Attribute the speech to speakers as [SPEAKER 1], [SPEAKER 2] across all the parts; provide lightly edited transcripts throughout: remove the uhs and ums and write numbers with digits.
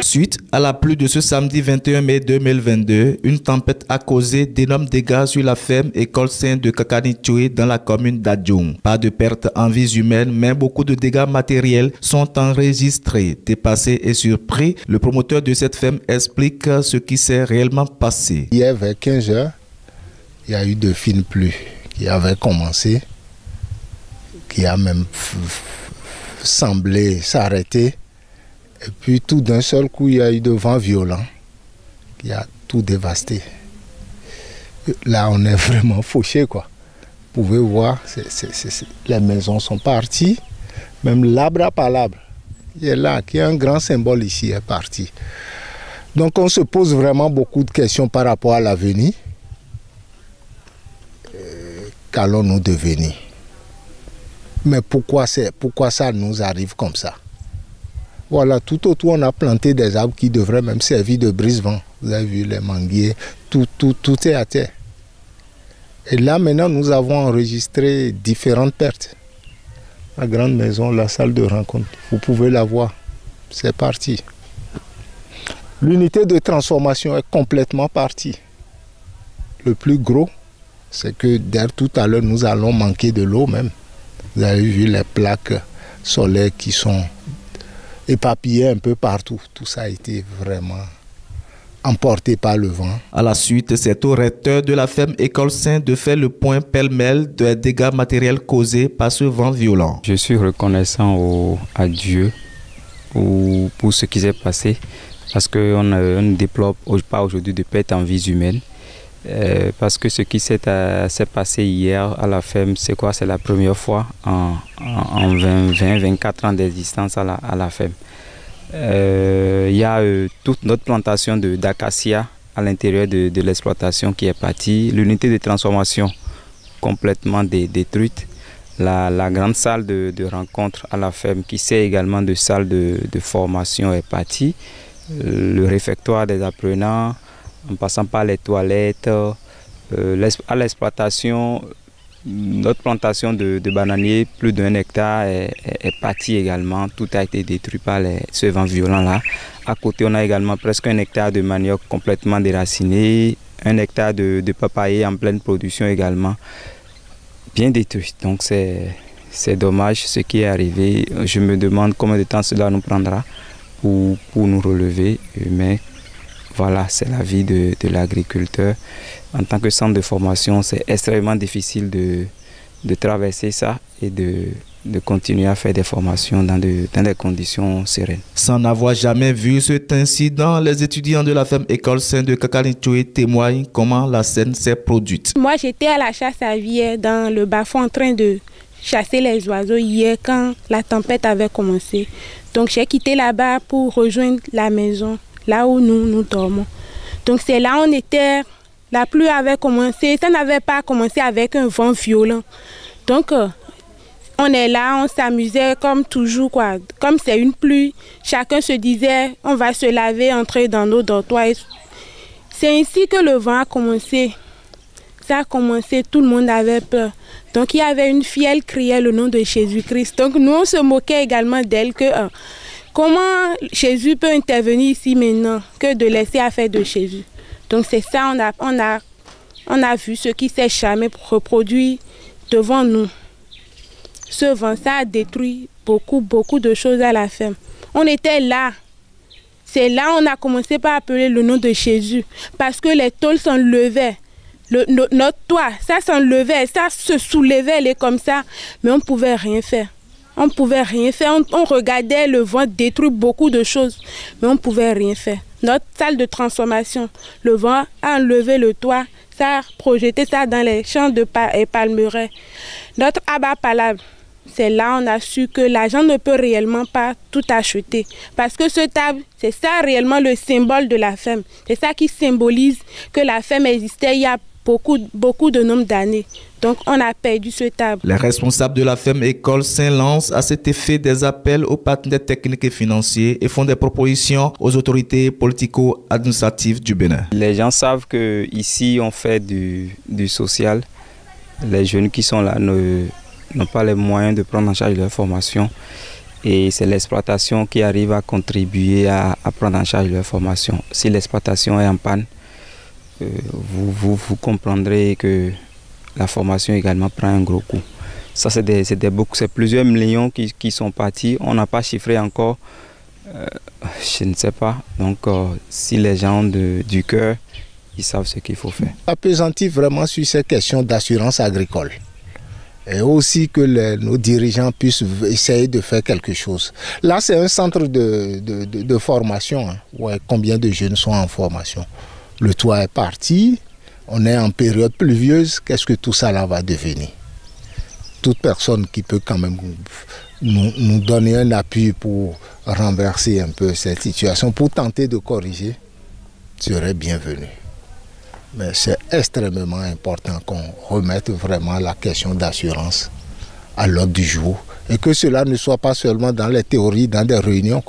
[SPEAKER 1] Suite à la pluie de ce samedi 21 mai 2022, une tempête a causé d'énormes dégâts sur la ferme École Saint de Kakanitchoui dans la commune d'Adjoung. Pas de pertes en vies humaines, mais beaucoup de dégâts matériels sont enregistrés. Dépassé et surpris, le promoteur de cette ferme explique ce qui s'est réellement passé.
[SPEAKER 2] Hier vers 15 h, il y a eu de fines pluies qui avaient commencé, qui a même semblé s'arrêter. Et puis tout d'un seul coup, il y a eu de vents violents qui a tout dévasté. Là, on est vraiment fauché, quoi. Vous pouvez voir, les maisons sont parties. Même l'arbre à palabre, qui est là, qui est un grand symbole ici, est parti. Donc on se pose vraiment beaucoup de questions par rapport à l'avenir. Qu'allons-nous devenir? Mais pourquoi ça nous arrive comme ça? Voilà, tout autour, on a planté des arbres qui devraient même servir de brise-vent. Vous avez vu les manguiers, tout est à terre. Et là, maintenant, nous avons enregistré différentes pertes. La grande maison, la salle de rencontre, vous pouvez la voir. C'est parti. L'unité de transformation est complètement partie. Le plus gros, c'est que dès tout à l'heure, nous allons manquer de l'eau même. Vous avez vu les plaques solaires qui sont éparpillé un peu partout. Tout ça a été vraiment emporté par le vent.
[SPEAKER 1] À la suite, c'est au recteur de la ferme École Saint de faire le point pêle-mêle des dégâts matériels causés par ce vent violent.
[SPEAKER 3] Je suis reconnaissant à Dieu pour ce qui s'est passé, parce qu'on ne déplore pas aujourd'hui de pertes en vies humaines. Parce que ce qui s'est passé hier à la ferme, c'est quoi? C'est la première fois en 24 ans d'existence à la ferme. Il y a toute notre plantation d'acacia à l'intérieur de l'exploitation qui est partie. L'unité de transformation complètement détruite. La grande salle de rencontre à la ferme qui sert également de salle de formation est partie. Le réfectoire des apprenants, en passant par les toilettes, à l'exploitation, notre plantation de bananiers, plus d'1 hectare est partie également. Tout a été détruit par ce vent violent-là. À côté, on a également presque 1 hectare de manioc complètement déraciné, 1 hectare de papayer en pleine production également, bien détruit. Donc c'est dommage ce qui est arrivé. Je me demande combien de temps cela nous prendra pour nous relever, mais voilà, c'est la vie de l'agriculteur. En tant que centre de formation, c'est extrêmement difficile de traverser ça et de continuer à faire des formations dans des conditions sereines.
[SPEAKER 1] Sans n'avoir jamais vu cet incident, les étudiants de la ferme École Saint de Kakanitchoui témoignent comment la scène s'est produite.
[SPEAKER 4] Moi, j'étais à la chasse à vierre dans le bas-fond en train de chasser les oiseaux hier quand la tempête avait commencé. Donc j'ai quitté là-bas pour rejoindre la maison, là où nous dormons. Donc c'est là où on était, la pluie avait commencé, ça n'avait pas commencé avec un vent violent. Donc on est là, on s'amusait comme toujours, quoi. Comme c'est une pluie, chacun se disait on va se laver, entrer dans nos dortoirs. C'est ainsi que le vent a commencé. Ça a commencé, tout le monde avait peur. Donc il y avait une fille, elle criait le nom de Jésus-Christ. Donc nous on se moquait également d'elle que comment Jésus peut intervenir ici maintenant que de laisser affaire de Jésus. Donc c'est ça, on a vu ce qui s'est jamais reproduit devant nous. Ce vent, ça a détruit beaucoup de choses à la ferme. On était là. C'est là on a commencé par appeler le nom de Jésus. Parce que les tôles s'enlevaient. Notre toit, ça s'enlevait, ça se soulevait comme ça. Mais on ne pouvait rien faire. On ne pouvait rien faire. On regardait le vent détruire beaucoup de choses. Mais on ne pouvait rien faire. Notre salle de transformation, le vent a enlevé le toit. Ça a projeté ça dans les champs de palmeraies. Notre abat palabre. C'est là on a su que l'argent ne peut réellement pas tout acheter. Parce que ce table, c'est ça réellement le symbole de la ferme. C'est ça qui symbolise que la ferme existait il y a beaucoup de nombre d'années. Donc on a perdu ce table.
[SPEAKER 1] Les responsables de la ferme École Saint lancent à cet effet des appels aux partenaires techniques et financiers et font des propositions aux autorités politico-administratives du Bénin.
[SPEAKER 3] Les gens savent qu'ici on fait du social. Les jeunes qui sont là n'ont pas les moyens de prendre en charge leur formation. Et c'est l'exploitation qui arrive à contribuer à prendre en charge leur formation. Si l'exploitation est en panne, vous comprendrez que la formation également prend un gros coup. Ça, c'est plusieurs millions qui sont partis. On n'a pas chiffré encore. Je ne sais pas. Donc, si les gens ont du cœur, ils savent ce qu'il faut faire.
[SPEAKER 2] Appesantir vraiment sur ces questions d'assurance agricole. Et aussi que nos dirigeants puissent essayer de faire quelque chose. Là, c'est un centre de formation. Hein. Ouais, combien de jeunes sont en formation? Le toit est parti, on est en période pluvieuse. Qu'est-ce que tout ça là va devenir? Toute personne qui peut quand même nous donner un appui pour renverser un peu cette situation, pour tenter de corriger, serait bienvenu. Mais c'est extrêmement important qu'on remette vraiment la question d'assurance à l'ordre du jour et que cela ne soit pas seulement dans les théories, dans des réunions,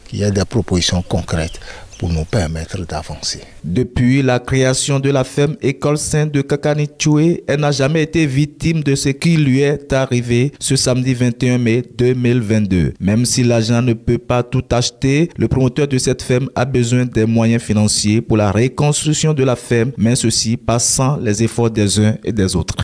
[SPEAKER 2] qu'il y ait des propositions concrètes pour nous permettre d'avancer.
[SPEAKER 1] Depuis la création de la ferme École Sainte de Kakani-Tchoué, elle n'a jamais été victime de ce qui lui est arrivé ce samedi 21 mai 2022. Même si l'agent ne peut pas tout acheter, le promoteur de cette ferme a besoin des moyens financiers pour la reconstruction de la ferme, mais ceci passe sans les efforts des uns et des autres.